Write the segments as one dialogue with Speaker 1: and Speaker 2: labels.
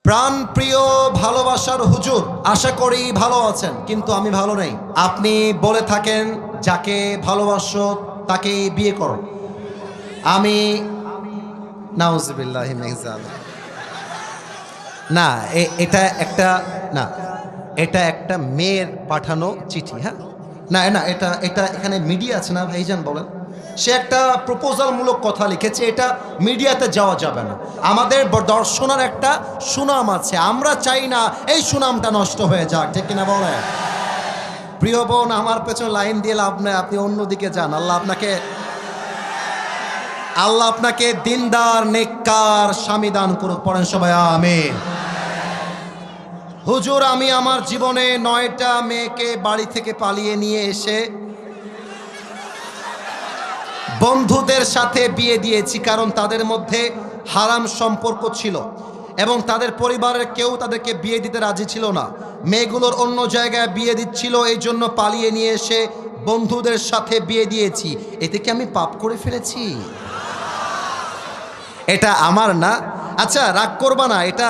Speaker 1: প্রাণ প্রিয় ভালোবাসার হুজুর, আশা করি ভালো আছেন, কিন্তু আমি ভালো নেই। আপনি বলে থাকেন যাকে ভালোবাসো তাকে বিয়ে করো। আমি নাউজুবিল্লাহি মিন যালিক। না, এটা একটা না, এটা একটা মেয়ের পাঠানো চিঠি। হ্যাঁ, না না, এটা এটা এখানে মিডিয়া আছে না ভাইজান, বলেন। সে একটা প্রপোজাল মূলক কথা লিখেছে, এটা মিডিয়াতে যাওয়া যাবে না। আমাদের দর্শনের একটা সুনাম আছে, আমরা চাই না এই সুনামটা নষ্ট হয়ে যাক, ঠিক কিনা বলে? প্রিয় বোন, আমার পেছনে লাইন দিয়ে লাভ নেই, আপনি অন্যদিকে যান। আল্লাহ আপনাকে দিনদার নেককার স্বামী দান করুক। পড়েন সবাই আমিন। হুজুর, আমি আমার জীবনে 9টা মেয়েকে বাড়ি থেকে পালিয়ে নিয়ে এসে বন্ধুদের সাথে বিয়ে দিয়েছি, কারণ তাদের মধ্যে হারাম সম্পর্ক ছিল এবং তাদের পরিবারের কেউ তাদেরকে বিয়ে দিতে রাজি ছিল না। মেয়েগুলোর অন্য জায়গায় বিয়ে দিচ্ছিল, এই জন্য পালিয়ে নিয়ে এসে বন্ধুদের সাথে বিয়ে দিয়েছি। এতে কি আমি পাপ করে ফেলেছি? এটা আমার না। আচ্ছা, রাগ করবা না, এটা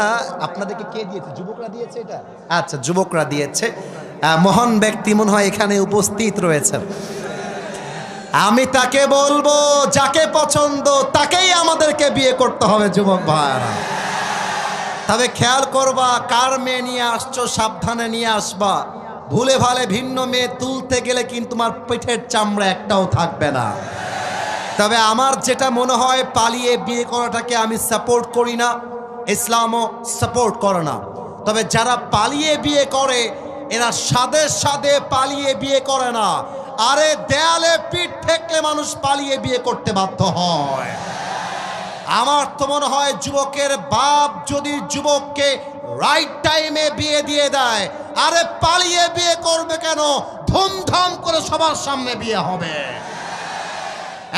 Speaker 1: আপনাদেরকে কে দিয়েছে? যুবকরা দিয়েছে এটা? আচ্ছা, যুবকরা দিয়েছে। মহান ব্যক্তি মনে হয় এখানে উপস্থিত রয়েছেন। আমি তাকে বলবো, যাকে পছন্দ তাকেই আমাদেরকে বিয়ে করতে হবে যুবক ভাইরা। তবে খেয়াল করবা, কার মেয়ে নিয়ে আসছো সাবধানে নিয়ে আসবা। ভুলে ভালে ভিন্ন মেয়ে তুলতে গেলে কিন্তু তোমার পিঠের চামড়া একটাও থাকবে না। তবে আমার যেটা মনে হয়, পালিয়ে বিয়ে করাটাকে আমি সাপোর্ট করি না, ইসলামও সাপোর্ট করে না। তবে যারা পালিয়ে বিয়ে করে, এরা সাদে সাদে পালিয়ে বিয়ে করে না। আরে দেয়ালে পিঠ ঠেকলে মানুষ পালিয়ে বিয়ে করতে বাধ্য হয়। আমার তো মনে হয় যুবকের বাপ যদি যুবককে রাইট টাইমে বিয়ে দিয়ে দেয়, আরে পালিয়ে বিয়ে করবে কেন? ধুমধাম করে সবার সামনে বিয়ে হবে।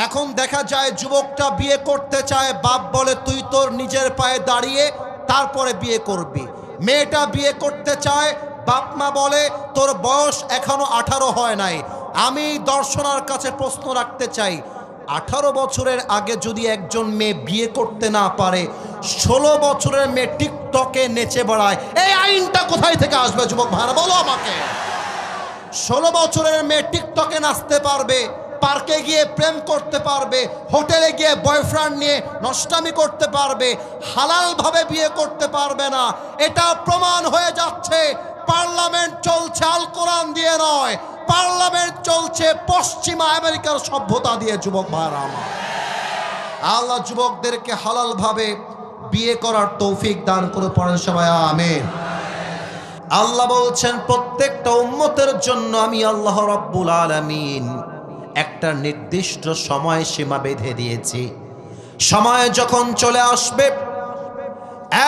Speaker 1: এখন দেখা যায় যুবকটা বিয়ে করতে চায়, বাপ বলে তুই তোর নিজের পায়ে দাঁড়িয়ে তারপরে বিয়ে করবি। মেয়েটা বিয়ে করতে চায়, বাপ মা বলে তোর বয়স এখনো 18 হয় নাই। আমি দর্শনার কাছে প্রশ্ন রাখতে চাই, 18 বছরের আগে যদি একজন মেয়ে বিয়ে করতে না পারে, 16 বছরের মেয়ে টিকটকে নেচে বেড়ায়, এই আইনটা কোথায় থেকে আসবে যুবক ভাইরা, বলো আমাকে। 16 বছরের মেয়ে টিকটকে নাচতে পারবে, পার্কে গিয়ে প্রেম করতে পারবে, হোটেলে গিয়ে বয়ফ্রেন্ড নিয়ে নষ্টামি করতে পারবে, হালালভাবে বিয়ে করতে পারবে না। এটা প্রমাণ হয়ে যাচ্ছে। পার্লামেন্ট চলছে আল কোরআন দিয়ে নয়, পার্লামেন্ট চলছে পশ্চিমা আমেরিকার সভ্যতা দিয়ে। যুবক ভাইরা আমার, আল্লাহ যুবকদেরকে হালালভাবে বিয়ে করার তৌফিক দান করে। পড়েন সবাই আমিন। আল্লাহ বলছেন, প্রত্যেকটা উম্মতের জন্য আমি আল্লাহ রাব্বুল আলামিন একটা নির্দিষ্ট সময় সীমা বেঁধে দিয়েছি। সময় যখন চলে আসবে,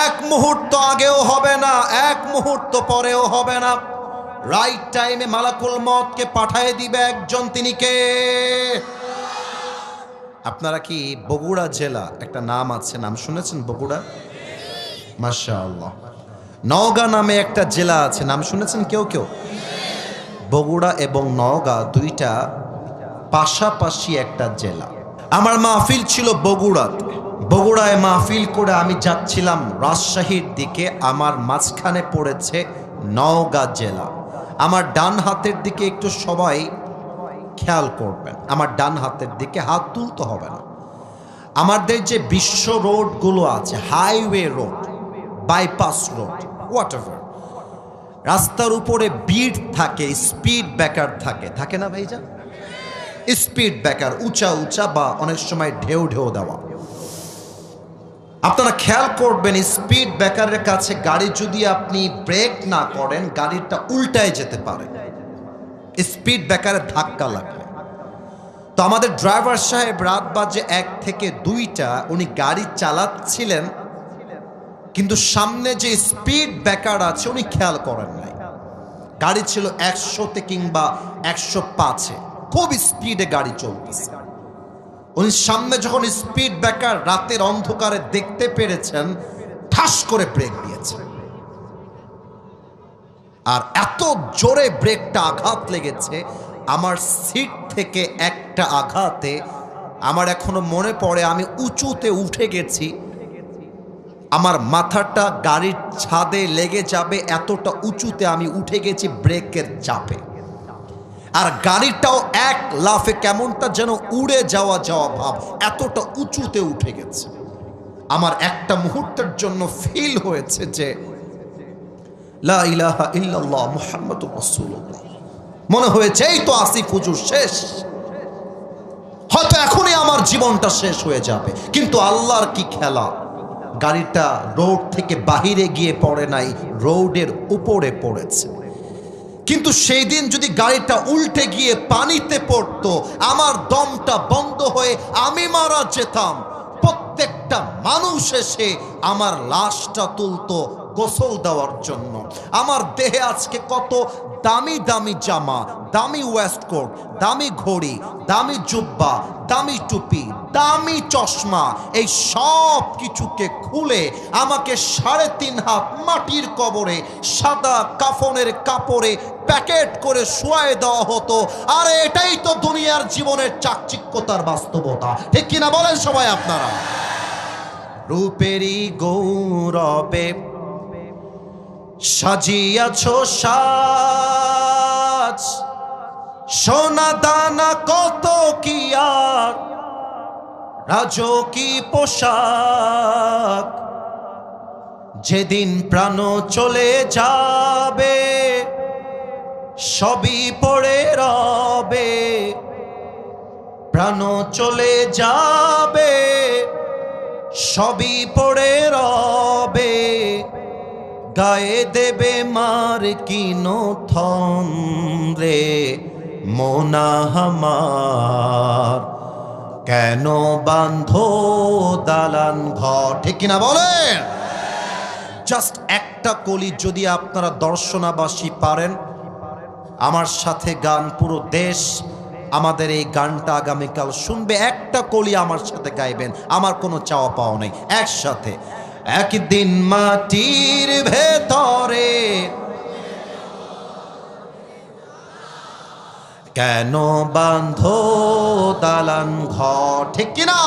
Speaker 1: এক মুহূর্ত আগেও হবে না, এক মুহূর্ত পরেও হবে না। রাইট টাইমে মালাকুল মউতকে পাঠিয়ে দিবে একজন। তিনি কে? আপনারা কি বগুড়া জেলা একটা নাম আছে, নাম শুনেছেন? বগুড়া, মাশাআল্লাহ। নওগাঁ নামে একটা জেলা আছে, নাম শুনেছেন কেউ কেউ? বগুড়া এবং নওগাঁ দুইটা পাশাপাশি একটা জেলা। আমার মাহফিল ছিল বগুড়াতে। বগুড়ায় মাহফিল করে আমি যাচ্ছিলাম রাজশাহীর দিকে, আমার মাঝখানে পড়েছে নওগাঁ জেলা। আমার ডান হাতের দিকে একটু সবাই খেয়াল করবেন, আমার ডান হাতের দিকে হাত তুলতে হবে না। আমাদের যে বিশ্ব রোডগুলো আছে, highway road, bypass road, whatever, রাস্তার উপরে বিট থাকে, স্পিড ব্রেকার থাকে, থাকে না ভাইজান? স্পিড ব্রেকার উঁচা উঁচা বা অনেক সময় ঢেউ ঢেউ দেওয়া। আপনারা খেয়াল করবেন, স্পিড ব্রেকারের কাছে গাড়ি যদি আপনি ব্রেক না করেন, গাড়িটা উল্টায় যেতে পারে স্পিড ব্রেকারে ধাক্কা লাগবে। তো আমাদের ড্রাইভার সাহেব রাত বাজে 1 থেকে 2টা উনি গাড়ি চালাচ্ছিলেন, কিন্তু সামনে যে স্পিড ব্রেকার আছে উনি খেয়াল করেন নাই। গাড়ি ছিল 100-তে কিংবা 105-এ, খুব স্পিডে গাড়ি চলতেছে। উনি সামনে যখন স্পিড ব্রেকার রাতের অন্ধকারে দেখতে পেরেছেন, ঠাস করে ব্রেক দিয়েছেন। আর এত জোরে ব্রেকটা আঘাত লেগেছে, আমার সিট থেকে একটা আঘাতে আমার এখনো মনে পড়ে, আমি উঁচুতে উঠে গেছি, আমার মাথাটা গাড়ির ছাদে লেগে যাবে, এতটা উঁচুতে আমি উঠে গেছি ব্রেকের চাপে। আর গাড়িটাও এক লাফে কেমনটা যেন উড়ে যাওয়া ভাব, এতটা উঁচুতে উঠে গেছে। আমার একটা মুহূর্তের জন্য ফিল হয়েছে যে লা ইলাহা ইল্লাল্লাহ মুহাম্মাদুর রাসূলুল্লাহ। মনে হয়েছে এই তো আসিফ হুজুর শেষ, হয়তো এখনই আমার জীবনটা শেষ হয়ে যাবে। কিন্তু আল্লাহর কি খেলা, গাড়িটা রোড থেকে বাহিরে গিয়ে পড়ে নাই, রোডের উপরে পড়েছে। কিন্তু সেই দিন যদি গাড়িটা উল্টে গিয়ে পানিতে পড়তো, আমার দমটা বন্ধ হয়ে আমি মারা যেতাম। প্রত্যেকটা মানুষ এসে আমার লাশটা তুলতো গোসল দেওয়ার জন্য। আমার দেহে আজকে কত দামি দামি জামা, দামি ওয়েস্টকোট, দামি ঘড়ি, দামি জুব্বা, দামি টুপি, দামি চশমা, এই সব কিছুকে খুলে আমাকে 3.5 হাত মাটির কবরে সাদা কাফনের কাপড়ে প্যাকেট করে শুয়ায় দেওয়া হতো। আর এটাই তো দুনিয়ার জীবনের চাকচিক্যতার বাস্তবতা, ঠিক কিনা বলেন সবাই আপনারা? রূপেরই গৌরবে সাজিয়াছো সাজ, সোনা দানা কত কি আর রাজকী পোশাক। যেদিন প্রাণ চলে যাবে সবই পড়ে রবে, প্রাণ চলে যাবে সবই পড়ে রবে। গায়ে দেবে মার কিনো থন রে মোনা আমার, কেন বাঁধো দালান ঘর, ঠিক কিনা বলেন? জাস্ট একটা কলি যদি আপনারা দর্শনাবাসী পারেন, আমার সাথে গান, পুরো দেশ আমাদের এই গানটা আগামীকাল শুনবে, একটা কলি আমার সাথে গাইবেন, আমার কোনো চাওয়া পাওয়া নেই। একসাথে একদিন মাটির ভেতরে কেন বাঁধো দালান ঘর, ঠিক কিনা?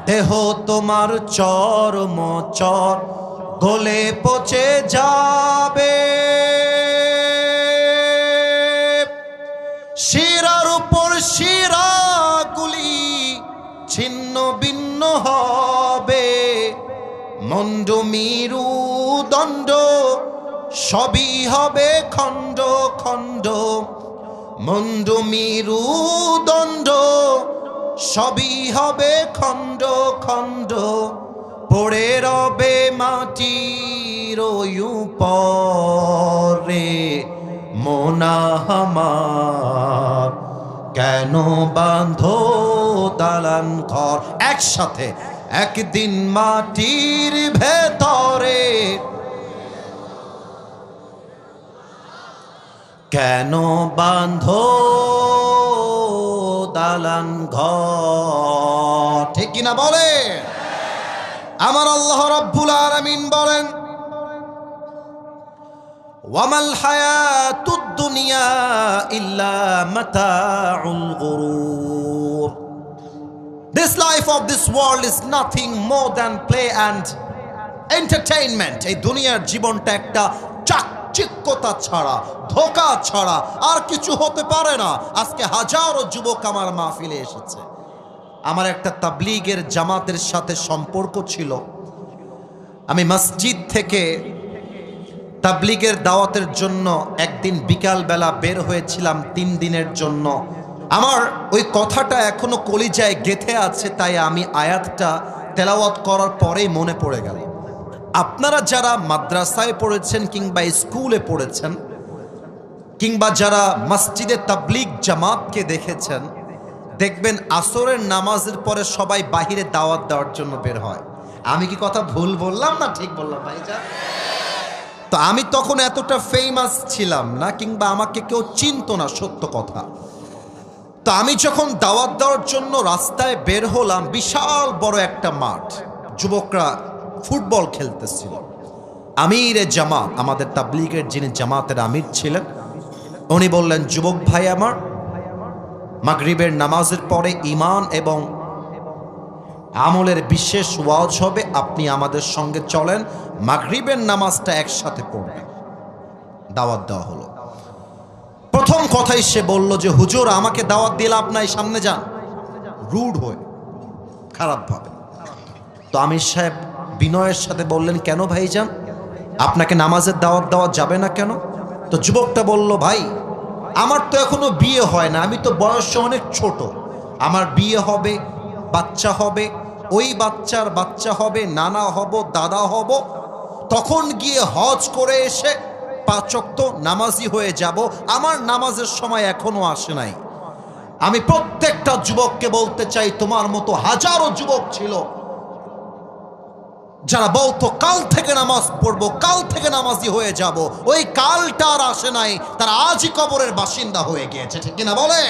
Speaker 1: দেহ তোমার চরম চর গলে পচে যাবে, শিরার উপর শিরাগুলি ছিন্ন ভিন্ন হবে। মন্ড মিরু দণ্ড সবই হবে খণ্ড খণ্ড, মন্ড মিরু দণ্ড সবই হবে খণ্ড খণ্ড। পড়ে রবে মাটির উপরে মোনা আমার, কেন বাঁধো দালান ঘর। একসাথে একদিন মাটির ভেতরে কেন বাঁধো দালান ঘর, ঠিক কিনা বলে? আমার আল্লাহ রাব্বুল আলামিন বলেন, ওয়ামাল হায়াতুদ দুনিয়া ইল্লা মাতাউল গুরুর। This life of this world is nothing more than play and entertainment. এই দুনিয়ার জীবনটা একটা চাকচিক্যতা ছাড়া, ধোঁকা ছাড়া আর কিছু হতে পারে না। আজকে হাজারো যুবক আমার মাহফিলে এসেছে। আমার একটা তাবলীগের জামাতের সাথে সম্পর্ক ছিল। আমি মসজিদ থেকে তাবলীগের দাওয়াতের জন্য একদিন বিকালবেলা বের হয়েছিলাম 3 দিনের জন্য। আমার ওই কথাটা এখনো কলিজায় গেঁথে আছে, তাই আমি আয়াতটা তেলাওয়াত করার পরেই মনে পড়ে গেল। আপনারা যারা মাদ্রাসায় পড়েছেন কিংবা স্কুলে পড়েছেন কিংবা যারা মসজিদে তাবলীগ জামাতকে দেখেছেন, দেখবেন আসরের নামাজের পরে সবাই বাহিরে দাওয়াত দেওয়ার জন্য বের হয়। আমি কি কথা ভুল বললাম না ঠিক বললাম ভাইজান? তো আমি তখন এতটা ফেমাস ছিলাম না কিংবা আমাকে কেউ চিনতো না, সত্য কথা। তো আমি যখন দাওয়াত দেওয়ার জন্য রাস্তায় বের হলাম, বিশাল বড় একটা মাঠ, যুবকরা ফুটবল খেলতেছিল। আমিরে জামাত, আমাদের তাবলীগের যিনি জামাতের আমির ছিলেন, উনি বললেন, যুবক ভাই আমার, মাগরিবের নামাজের পরে ঈমান এবং আমলের বিশেষ ওয়াজ হবে, আপনি আমাদের সঙ্গে চলেন, মাগরিবের নামাজটা একসাথে পড়বেন। দাওয়াত দেওয়া হলো। প্রথম কথাই সে বলল যে হুজুর আমাকে দাওয়াত দিয়ে লাভ নাই, সামনে যান, রুড হয়ে, খারাপভাবে। তো আমির সাহেব বিনয়ের সাথে বললেন, কেন ভাইজান, আপনাকে নামাজের দাওয়াত দেওয়া যাবে না কেন? তো যুবকটা বলল, ভাই আমার তো এখনো বিয়ে হয় না, আমি তো বয়সে অনেক ছোট, আমার বিয়ে হবে, বাচ্চা হবে, ওই বাচ্চার বাচ্চা হবে, নানা হব, দাদা হব, তখন গিয়ে হজ করে এসে 5 ওয়াক্ত নামাজি হয়ে যাব, আমার নামাজের সময় এখনো আসে নাই। আমি প্রত্যেকটা যুবককে বলতে চাই, তোমার মতো হাজারো যুবক ছিল যারা বলতো কাল থেকে নামাজ পড়বো, কাল থেকে নামাজি হয়ে যাব, ওই কালটা আর আসে নাই, তারা আজই কবরের বাসিন্দা হয়ে গিয়েছে, ঠিক কিনা বলে?